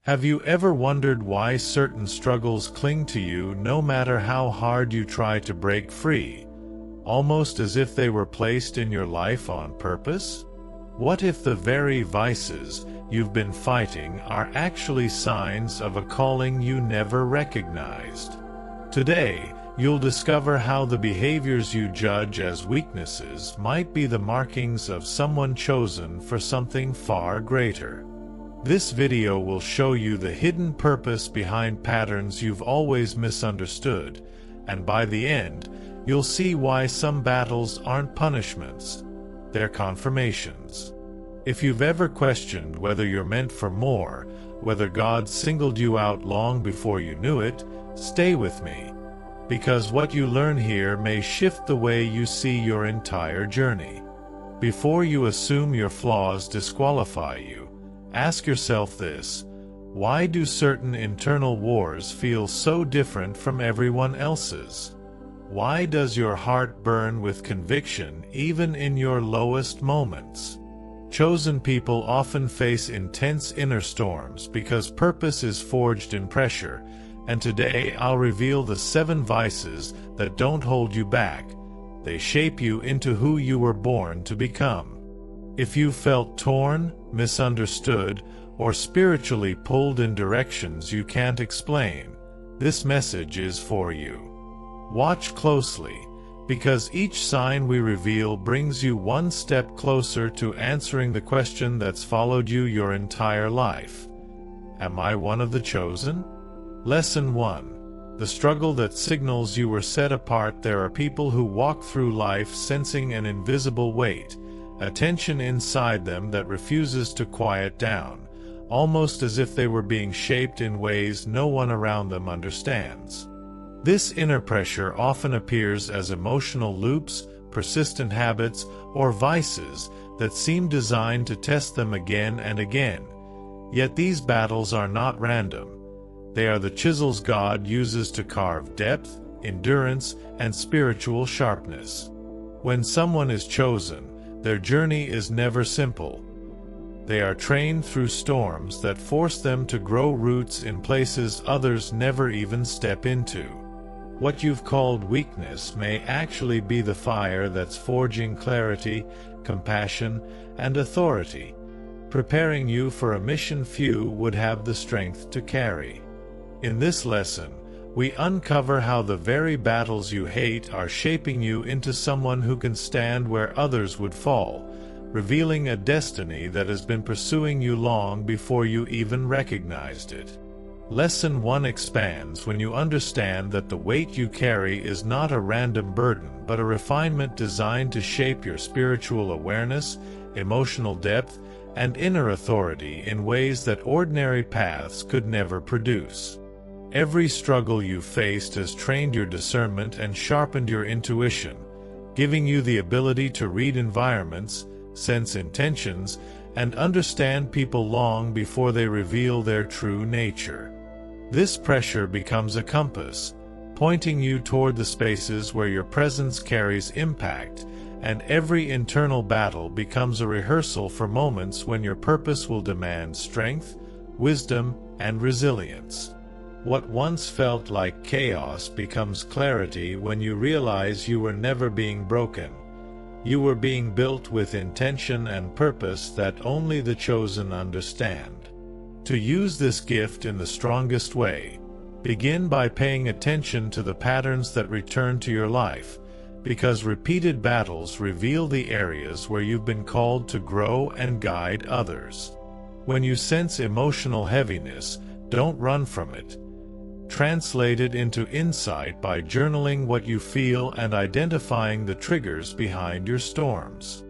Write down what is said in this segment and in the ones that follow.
Have you ever wondered why certain struggles cling to you no matter how hard you try to break free, almost as if they were placed in your life on purpose? What if the very vices you've been fighting are actually signs of a calling you never recognized? Today, you'll discover how the behaviors you judge as weaknesses might be the markings of someone chosen for something far greater. This video will show you the hidden purpose behind patterns you've always misunderstood, and by the end, you'll see why some battles aren't punishments, they're confirmations. If you've ever questioned whether you're meant for more, whether God singled you out long before you knew it, stay with me, because what you learn here may shift the way you see your entire journey. Before you assume your flaws disqualify you, ask yourself this: why do certain internal wars feel so different from everyone else's? Why does your heart burn with conviction even in your lowest moments? Chosen people often face intense inner storms because purpose is forged in pressure, and today I'll reveal the 7 vices that don't hold you back. They shape you into who you were born to become. If you felt torn, misunderstood, or spiritually pulled in directions you can't explain, this message is for you. Watch closely, because each sign we reveal brings you one step closer to answering the question that's followed you your entire life. Am I one of the chosen? Lesson 1. The struggle that signals you were set apart. There are people who walk through life sensing an invisible weight, a tension inside them that refuses to quiet down, almost as if they were being shaped in ways no one around them understands. This inner pressure often appears as emotional loops, persistent habits, or vices that seem designed to test them again and again. Yet these battles are not random. They are the chisels God uses to carve depth, endurance, and spiritual sharpness. When someone is chosen, their journey is never simple. They are trained through storms that force them to grow roots in places others never even step into. What you've called weakness may actually be the fire that's forging clarity, compassion, and authority, preparing you for a mission few would have the strength to carry. In this lesson, we uncover how the very battles you hate are shaping you into someone who can stand where others would fall, revealing a destiny that has been pursuing you long before you even recognized it. Lesson 1 expands when you understand that the weight you carry is not a random burden but a refinement designed to shape your spiritual awareness, emotional depth, and inner authority in ways that ordinary paths could never produce. Every struggle you've faced has trained your discernment and sharpened your intuition, giving you the ability to read environments, sense intentions, and understand people long before they reveal their true nature. This pressure becomes a compass, pointing you toward the spaces where your presence carries impact, and every internal battle becomes a rehearsal for moments when your purpose will demand strength, wisdom, and resilience. What once felt like chaos becomes clarity when you realize you were never being broken. You were being built with intention and purpose that only the chosen understand. To use this gift in the strongest way, begin by paying attention to the patterns that return to your life, because repeated battles reveal the areas where you've been called to grow and guide others. When you sense emotional heaviness, don't run from it. Translate it into insight by journaling what you feel and identifying the triggers behind your storms.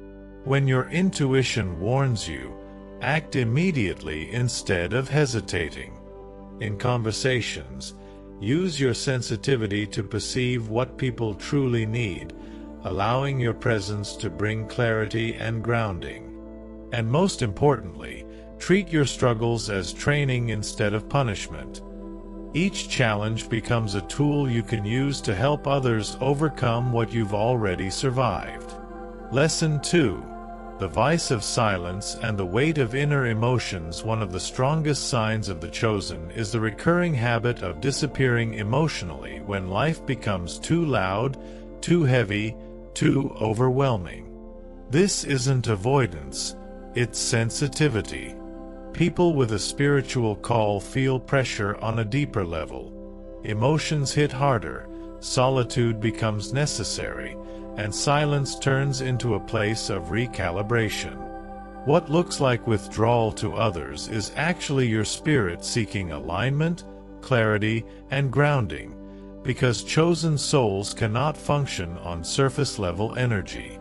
When your intuition warns you, act immediately instead of hesitating. In conversations, use your sensitivity to perceive what people truly need, allowing your presence to bring clarity and grounding. And most importantly, treat your struggles as training instead of punishment. Each challenge becomes a tool you can use to help others overcome what you've already survived. Lesson 2. the vice of silence and the weight of inner emotions. One of the strongest signs of the chosen is the recurring habit of disappearing emotionally when life becomes too loud, too heavy, too overwhelming. This isn't avoidance, it's sensitivity. People with a spiritual call feel pressure on a deeper level. Emotions hit harder, solitude becomes necessary, and silence turns into a place of recalibration. What looks like withdrawal to others is actually your spirit seeking alignment, clarity, and grounding, because chosen souls cannot function on surface-level energy.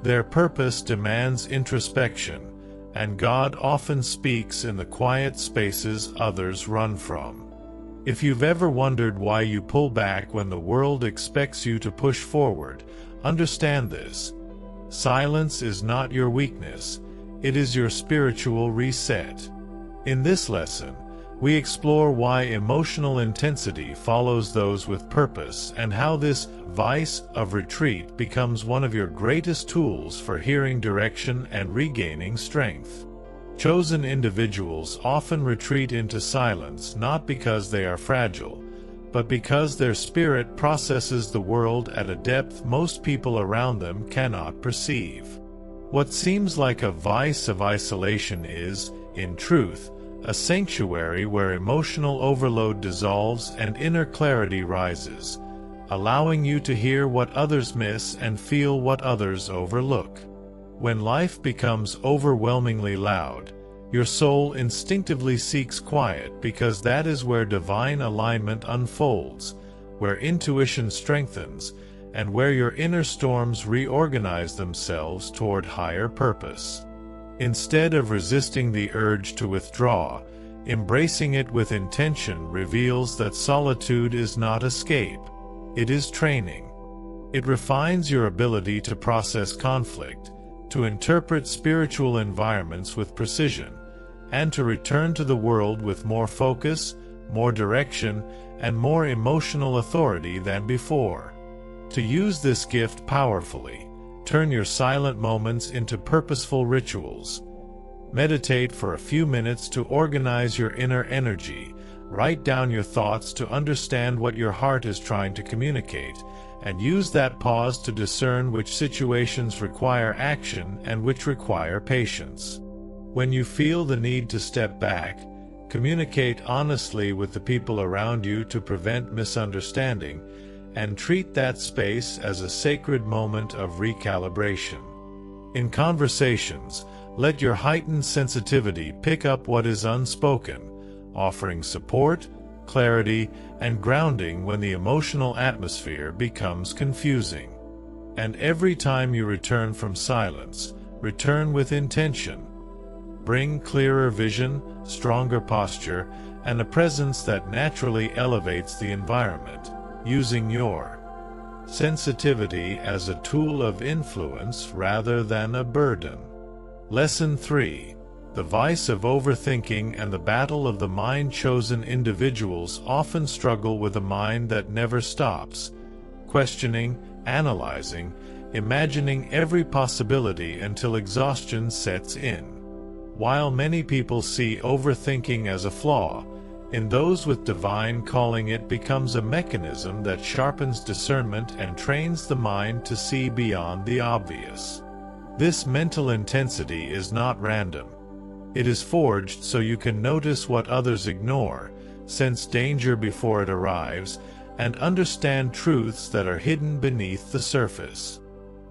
Their purpose demands introspection, and God often speaks in the quiet spaces others run from. If you've ever wondered why you pull back when the world expects you to push forward, understand this. Silence is not your weakness, it is your spiritual reset. In this lesson, we explore why emotional intensity follows those with purpose and how this vice of retreat becomes one of your greatest tools for hearing direction and regaining strength. Chosen individuals often retreat into silence not because they are fragile, but because their spirit processes the world at a depth most people around them cannot perceive. What seems like a vice of isolation is, in truth, a sanctuary where emotional overload dissolves and inner clarity rises, allowing you to hear what others miss and feel what others overlook. When life becomes overwhelmingly loud, your soul instinctively seeks quiet because that is where divine alignment unfolds, where intuition strengthens, and where your inner storms reorganize themselves toward higher purpose. Instead of resisting the urge to withdraw, embracing it with intention reveals that solitude is not escape, it is training. It refines your ability to process conflict, to interpret spiritual environments with precision, and to return to the world with more focus, more direction, and more emotional authority than before. To use this gift powerfully, turn your silent moments into purposeful rituals. Meditate for a few minutes to organize your inner energy, write down your thoughts to understand what your heart is trying to communicate, and use that pause to discern which situations require action and which require patience. When you feel the need to step back, communicate honestly with the people around you to prevent misunderstanding, and treat that space as a sacred moment of recalibration. In conversations, let your heightened sensitivity pick up what is unspoken, offering support, clarity, and grounding when the emotional atmosphere becomes confusing. And every time you return from silence, return with intention. Bring clearer vision, stronger posture, and a presence that naturally elevates the environment, using your sensitivity as a tool of influence rather than a burden. Lesson 3. The vice of overthinking and the battle of the mind. Chosen individuals often struggle with a mind that never stops, questioning, analyzing, imagining every possibility until exhaustion sets in. While many people see overthinking as a flaw, in those with divine calling it becomes a mechanism that sharpens discernment and trains the mind to see beyond the obvious. This mental intensity is not random. It is forged so you can notice what others ignore, sense danger before it arrives, and understand truths that are hidden beneath the surface.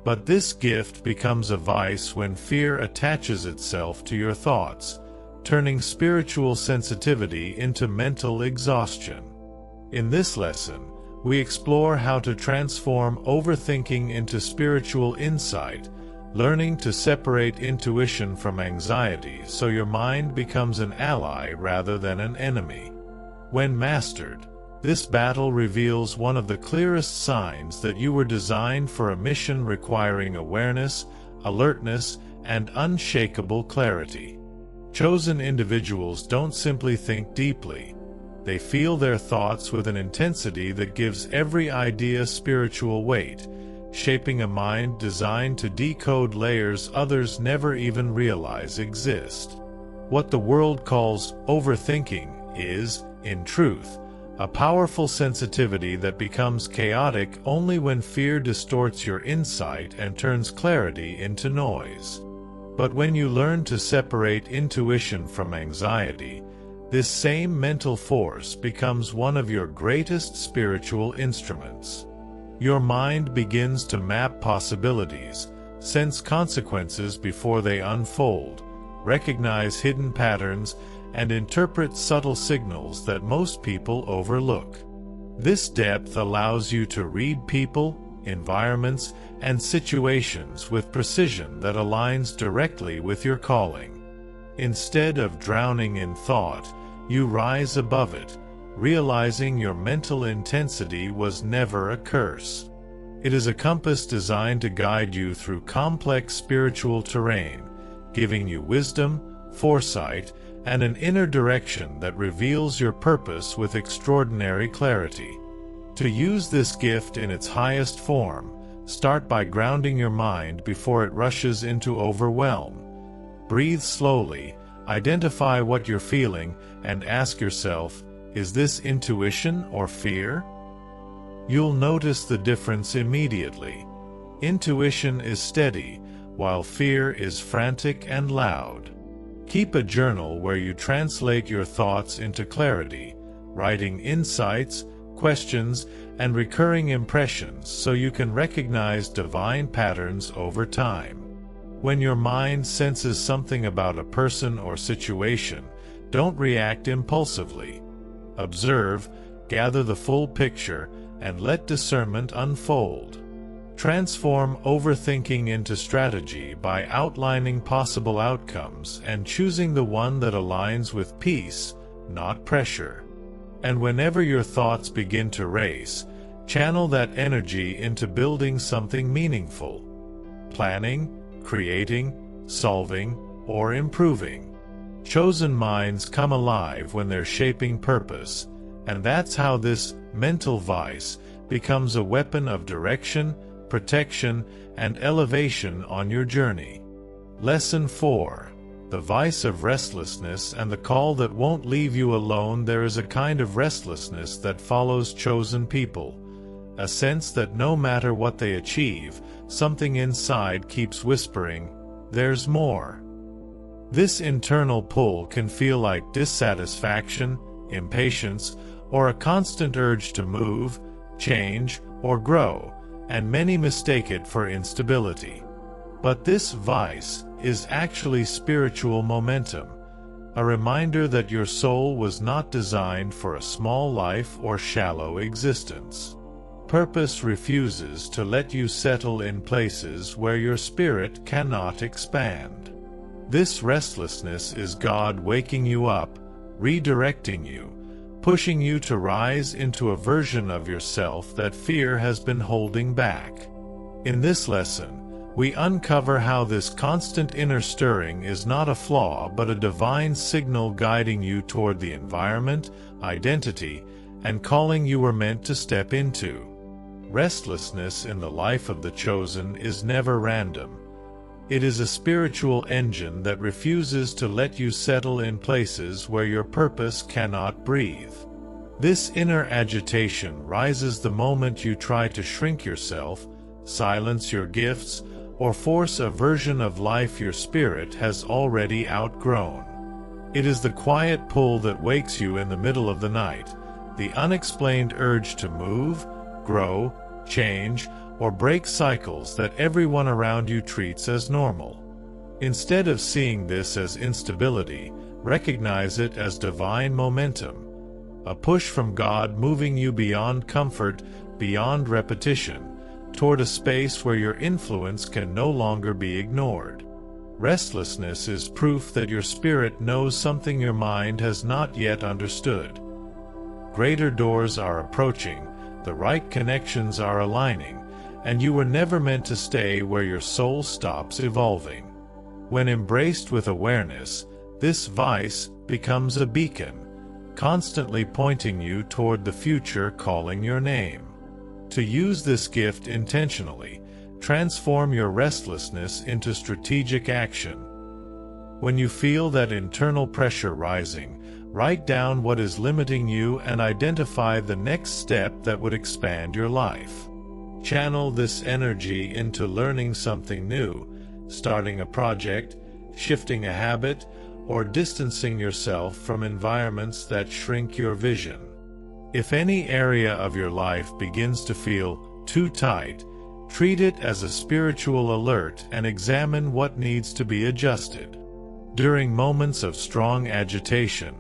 But this gift becomes a vice when fear attaches itself to your thoughts, turning spiritual sensitivity into mental exhaustion. In this lesson, we explore how to transform overthinking into spiritual insight, learning to separate intuition from anxiety so your mind becomes an ally rather than an enemy. When mastered, this battle reveals one of the clearest signs that you were designed for a mission requiring awareness, alertness, and unshakable clarity. Chosen individuals don't simply think deeply. They feel their thoughts with an intensity that gives every idea spiritual weight, shaping a mind designed to decode layers others never even realize exist. What the world calls overthinking is, in truth, a powerful sensitivity that becomes chaotic only when fear distorts your insight and turns clarity into noise. But when you learn to separate intuition from anxiety, this same mental force becomes one of your greatest spiritual instruments. Your mind begins to map possibilities, sense consequences before they unfold, recognize hidden patterns, and interpret subtle signals that most people overlook. This depth allows you to read people, environments, and situations with precision that aligns directly with your calling. Instead of drowning in thought, you rise above it, realizing your mental intensity was never a curse. It is a compass designed to guide you through complex spiritual terrain, giving you wisdom, foresight, and an inner direction that reveals your purpose with extraordinary clarity. To use this gift in its highest form, start by grounding your mind before it rushes into overwhelm. Breathe slowly, identify what you're feeling, and ask yourself, is this intuition or fear? You'll notice the difference immediately. Intuition is steady, while fear is frantic and loud. Keep a journal where you translate your thoughts into clarity, writing insights, questions, and recurring impressions so you can recognize divine patterns over time. When your mind senses something about a person or situation, don't react impulsively. Observe, gather the full picture, and let discernment unfold. Transform overthinking into strategy by outlining possible outcomes and choosing the one that aligns with peace, not pressure. And whenever your thoughts begin to race, channel that energy into building something meaningful. Planning, creating, solving, or improving. Chosen minds come alive when they're shaping purpose, and that's how this mental vice becomes a weapon of direction, protection, and elevation on your journey. Lesson 4. The vice of restlessness and the call that won't leave you alone. There is a kind of restlessness that follows chosen people, a sense that no matter what they achieve, something inside keeps whispering, "There's more." This internal pull can feel like dissatisfaction, impatience, or a constant urge to move, change, or grow, and many mistake it for instability. But this vice is actually spiritual momentum, a reminder that your soul was not designed for a small life or shallow existence. Purpose refuses to let you settle in places where your spirit cannot expand. This restlessness is God waking you up, redirecting you, pushing you to rise into a version of yourself that fear has been holding back. In this lesson, we uncover how this constant inner stirring is not a flaw but a divine signal guiding you toward the environment, identity, and calling you were meant to step into. Restlessness in the life of the chosen is never random. It is a spiritual engine that refuses to let you settle in places where your purpose cannot breathe. This inner agitation rises the moment you try to shrink yourself, silence your gifts, or force a version of life your spirit has already outgrown. It is the quiet pull that wakes you in the middle of the night, the unexplained urge to move, grow, change, or break cycles that everyone around you treats as normal. Instead of seeing this as instability, recognize it as divine momentum, a push from God moving you beyond comfort, beyond repetition, toward a space where your influence can no longer be ignored. Restlessness is proof that your spirit knows something your mind has not yet understood. Greater doors are approaching, the right connections are aligning, and you were never meant to stay where your soul stops evolving. When embraced with awareness, this vice becomes a beacon, constantly pointing you toward the future calling your name. To use this gift intentionally, transform your restlessness into strategic action. When you feel that internal pressure rising, write down what is limiting you and identify the next step that would expand your life. Channel this energy into learning something new, starting a project, shifting a habit, or distancing yourself from environments that shrink your vision. If any area of your life begins to feel too tight, treat it as a spiritual alert and examine what needs to be adjusted. During moments of strong agitation,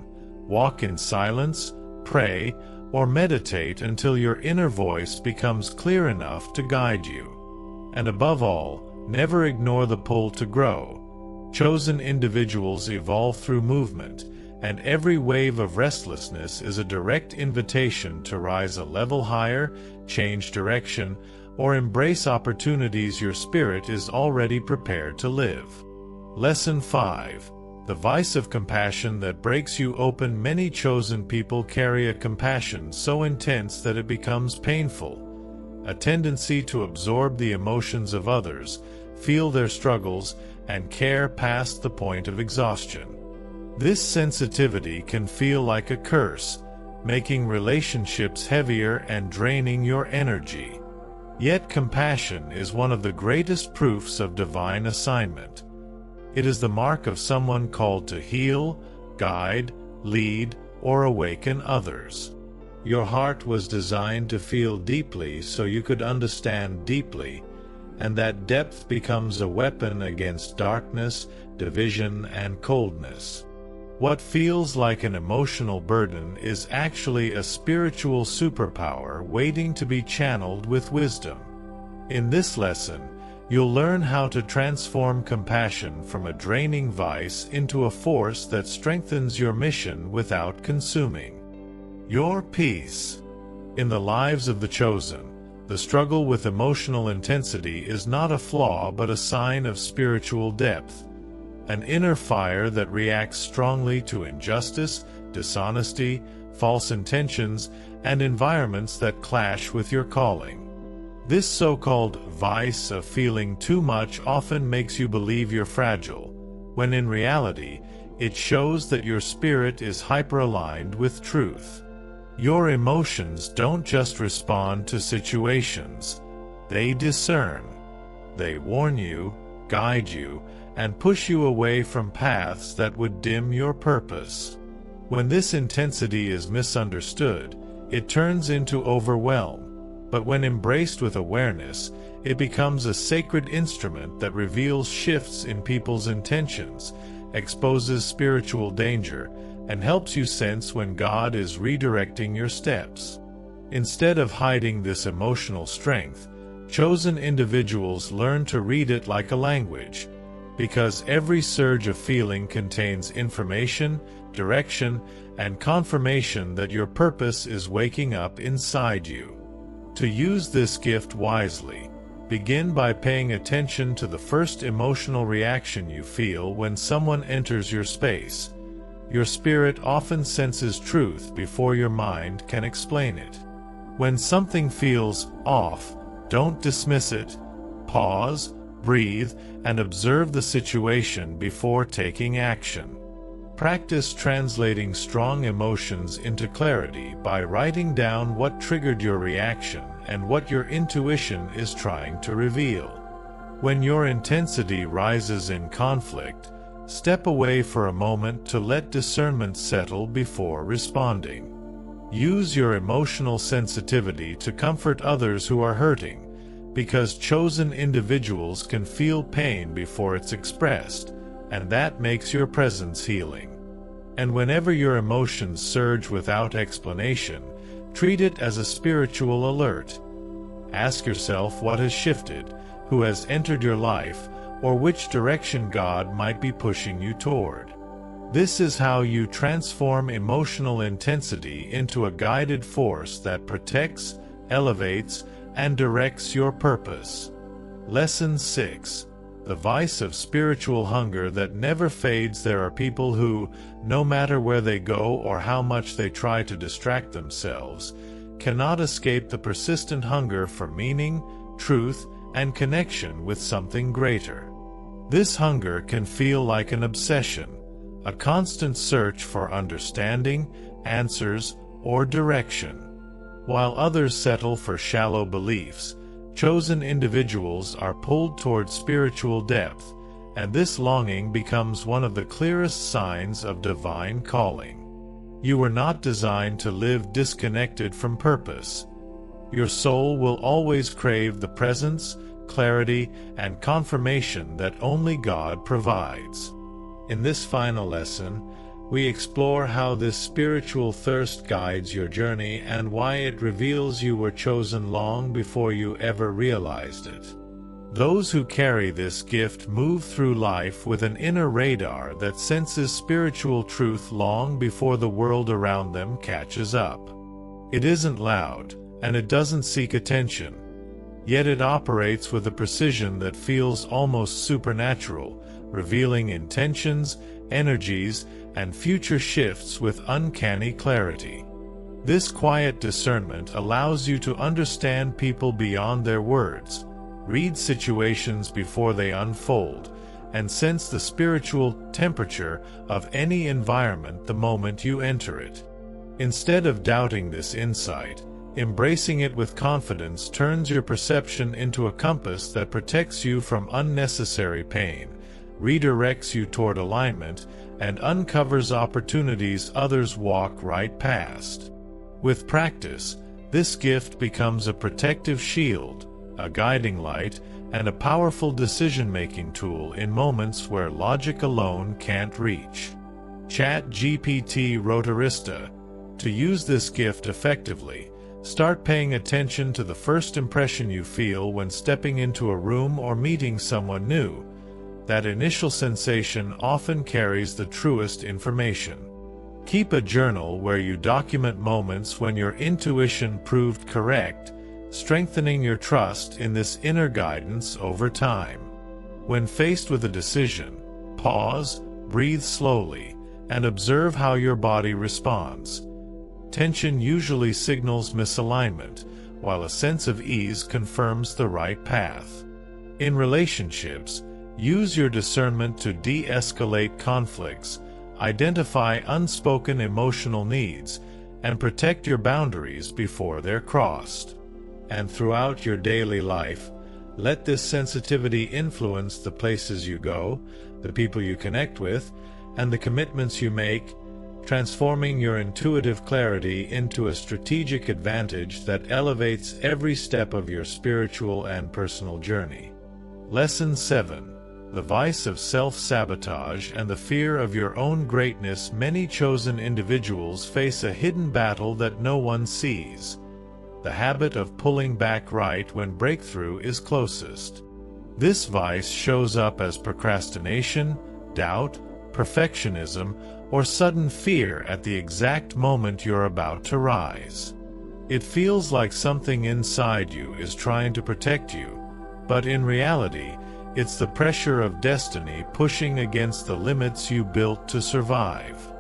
walk in silence, pray, or meditate until your inner voice becomes clear enough to guide you. And above all, never ignore the pull to grow. Chosen individuals evolve through movement, and every wave of restlessness is a direct invitation to rise a level higher, change direction, or embrace opportunities your spirit is already prepared to live. Lesson 5. The vice of compassion that breaks you open. Many chosen people carry a compassion so intense that it becomes painful, a tendency to absorb the emotions of others, feel their struggles, and care past the point of exhaustion. This sensitivity can feel like a curse, making relationships heavier and draining your energy. Yet compassion is one of the greatest proofs of divine assignment. It is the mark of someone called to heal, guide, lead, or awaken others. Your heart was designed to feel deeply so you could understand deeply, and that depth becomes a weapon against darkness, division, and coldness. What feels like an emotional burden is actually a spiritual superpower waiting to be channeled with wisdom. In this lesson, you'll learn how to transform compassion from a draining vice into a force that strengthens your mission without consuming your peace. In the lives of the chosen, the struggle with emotional intensity is not a flaw but a sign of spiritual depth, an inner fire that reacts strongly to injustice, dishonesty, false intentions, and environments that clash with your calling. This so-called vice of feeling too much often makes you believe you're fragile, when in reality, it shows that your spirit is hyper-aligned with truth. Your emotions don't just respond to situations, they discern. They warn you, guide you, and push you away from paths that would dim your purpose. When this intensity is misunderstood, it turns into overwhelm. But when embraced with awareness, it becomes a sacred instrument that reveals shifts in people's intentions, exposes spiritual danger, and helps you sense when God is redirecting your steps. Instead of hiding this emotional strength, chosen individuals learn to read it like a language, because every surge of feeling contains information, direction, and confirmation that your purpose is waking up inside you. To use this gift wisely, begin by paying attention to the first emotional reaction you feel when someone enters your space. Your spirit often senses truth before your mind can explain it. When something feels off, don't dismiss it. Pause, breathe, and observe the situation before taking action. Practice translating strong emotions into clarity by writing down what triggered your reaction and what your intuition is trying to reveal. When your intensity rises in conflict, step away for a moment to let discernment settle before responding. Use your emotional sensitivity to comfort others who are hurting, because chosen individuals can feel pain before it's expressed, and that makes your presence healing. And whenever your emotions surge without explanation, treat it as a spiritual alert. Ask yourself what has shifted, who has entered your life, or which direction God might be pushing you toward. This is how you transform emotional intensity into a guided force that protects, elevates, and directs your purpose. Lesson 6. The vice of spiritual hunger that never fades. There are people who, no matter where they go or how much they try to distract themselves, cannot escape the persistent hunger for meaning, truth, and connection with something greater. This hunger can feel like an obsession, a constant search for understanding, answers, or direction. While others settle for shallow beliefs, chosen individuals are pulled toward spiritual depth, and this longing becomes one of the clearest signs of divine calling. You were not designed to live disconnected from purpose. Your soul will always crave the presence, clarity, and confirmation that only God provides. In this final lesson, we explore how this spiritual thirst guides your journey and why it reveals you were chosen long before you ever realized it. Those who carry this gift move through life with an inner radar that senses spiritual truth long before the world around them catches up. It isn't loud, and it doesn't seek attention. Yet it operates with a precision that feels almost supernatural, revealing intentions, energies, and future shifts with uncanny clarity. This quiet discernment allows you to understand people beyond their words, read situations before they unfold, and sense the spiritual temperature of any environment the moment you enter it. Instead of doubting this insight, embracing it with confidence turns your perception into a compass that protects you from unnecessary pain, redirects you toward alignment, and uncovers opportunities others walk right past. With practice, this gift becomes a protective shield, a guiding light, and a powerful decision-making tool in moments where logic alone can't reach. ChatGPT Rotarista. To use this gift effectively, start paying attention to the first impression you feel when stepping into a room or meeting someone new. That initial sensation often carries the truest information. Keep a journal where you document moments when your intuition proved correct, strengthening your trust in this inner guidance over time. When faced with a decision, pause, breathe slowly, and observe how your body responds. Tension usually signals misalignment, while a sense of ease confirms the right path. In relationships, use your discernment to de-escalate conflicts, identify unspoken emotional needs, and protect your boundaries before they're crossed. And throughout your daily life, let this sensitivity influence the places you go, the people you connect with, and the commitments you make, transforming your intuitive clarity into a strategic advantage that elevates every step of your spiritual and personal journey. Lesson 7. The vice of self-sabotage and the fear of your own greatness. Many chosen individuals face a hidden battle that no one sees. The habit of pulling back right when breakthrough is closest. This vice shows up as procrastination, doubt, perfectionism, or sudden fear at the exact moment you're about to rise. It feels like something inside you is trying to protect you, but in reality, it's the pressure of destiny pushing against the limits you built to survive.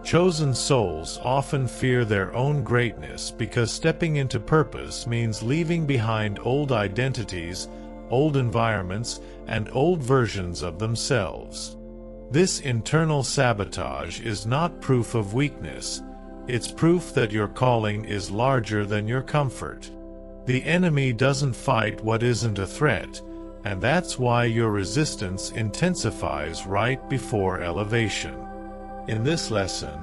Chosen souls often fear their own greatness because stepping into purpose means leaving behind old identities, old environments, and old versions of themselves. This internal sabotage is not proof of weakness. It's proof that your calling is larger than your comfort. The enemy doesn't fight what isn't a threat, and that's why your resistance intensifies right before elevation. In this lesson,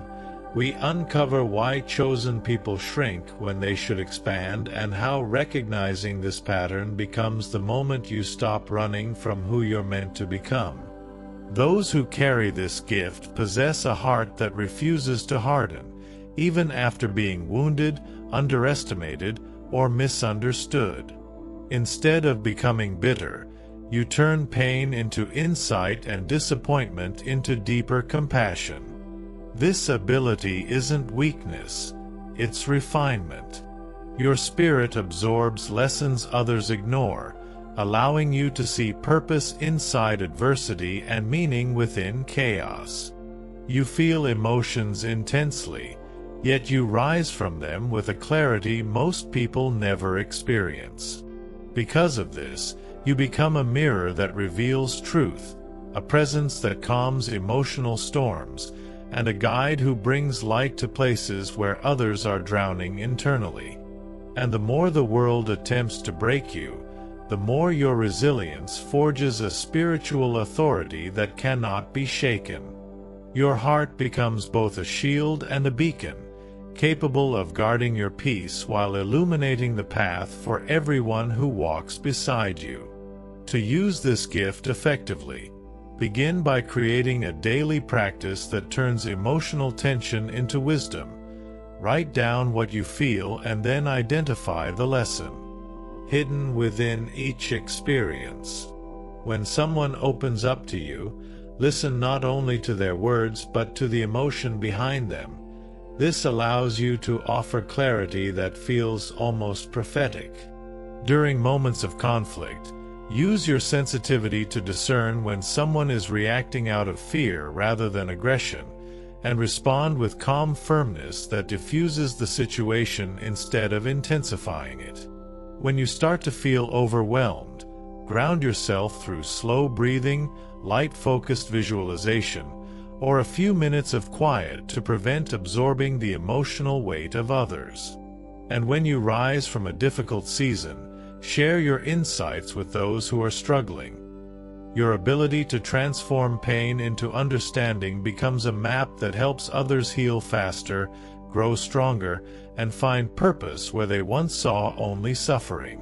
we uncover why chosen people shrink when they should expand and how recognizing this pattern becomes the moment you stop running from who you're meant to become. Those who carry this gift possess a heart that refuses to harden, even after being wounded, underestimated, or misunderstood. Instead of becoming bitter, you turn pain into insight and disappointment into deeper compassion. This ability isn't weakness, it's refinement. Your spirit absorbs lessons others ignore, allowing you to see purpose inside adversity and meaning within chaos. You feel emotions intensely, Yet you rise from them with a clarity most people never experience. Because of this, you become a mirror that reveals truth, a presence that calms emotional storms, and a guide who brings light to places where others are drowning internally. And the more the world attempts to break you, the more your resilience forges a spiritual authority that cannot be shaken. Your heart becomes both a shield and a beacon, capable of guarding your peace while illuminating the path for everyone who walks beside you. To use this gift effectively, begin by creating a daily practice that turns emotional tension into wisdom. Write down what you feel and then identify the lesson hidden within each experience. When someone opens up to you, listen not only to their words but to the emotion behind them. This allows you to offer clarity that feels almost prophetic. During moments of conflict, use your sensitivity to discern when someone is reacting out of fear rather than aggression, and respond with calm firmness that diffuses the situation instead of intensifying it. When you start to feel overwhelmed, ground yourself through slow breathing, light-focused visualization, or a few minutes of quiet to prevent absorbing the emotional weight of others. And when you rise from a difficult season, share your insights with those who are struggling. Your ability to transform pain into understanding becomes a map that helps others heal faster, grow stronger, and find purpose where they once saw only suffering.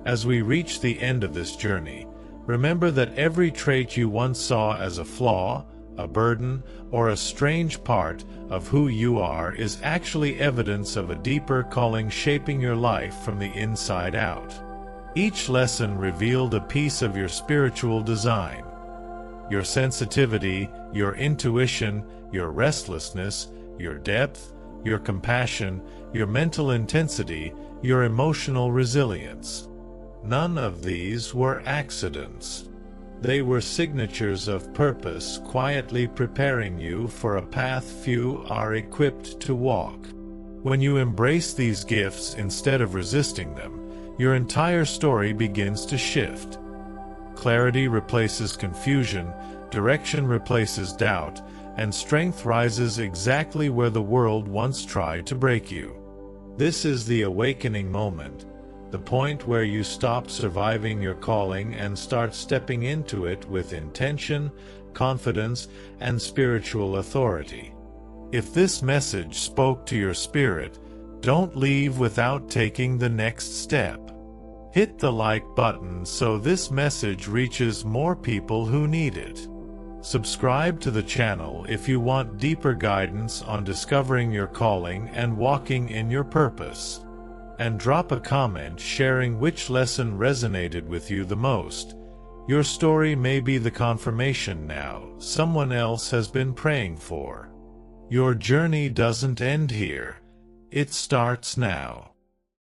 As we reach the end of this journey, remember that every trait you once saw as a flaw, a burden, or a strange part of who you are is actually evidence of a deeper calling shaping your life from the inside out. Each lesson revealed a piece of your spiritual design. Your sensitivity, your intuition, your restlessness, your depth, your compassion, your mental intensity, your emotional resilience. None of these were accidents. They were signatures of purpose quietly preparing you for a path few are equipped to walk. When you embrace these gifts instead of resisting them, your entire story begins to shift. Clarity replaces confusion, direction replaces doubt, and strength rises exactly where the world once tried to break you. This is the awakening moment, the point where you stop surviving your calling and start stepping into it with intention, confidence, and spiritual authority. If this message spoke to your spirit, don't leave without taking the next step. Hit the like button so this message reaches more people who need it. Subscribe to the channel if you want deeper guidance on discovering your calling and walking in your purpose. And drop a comment sharing which lesson resonated with you the most. Your story may be the confirmation now someone else has been praying for. Your journey doesn't end here. It starts now.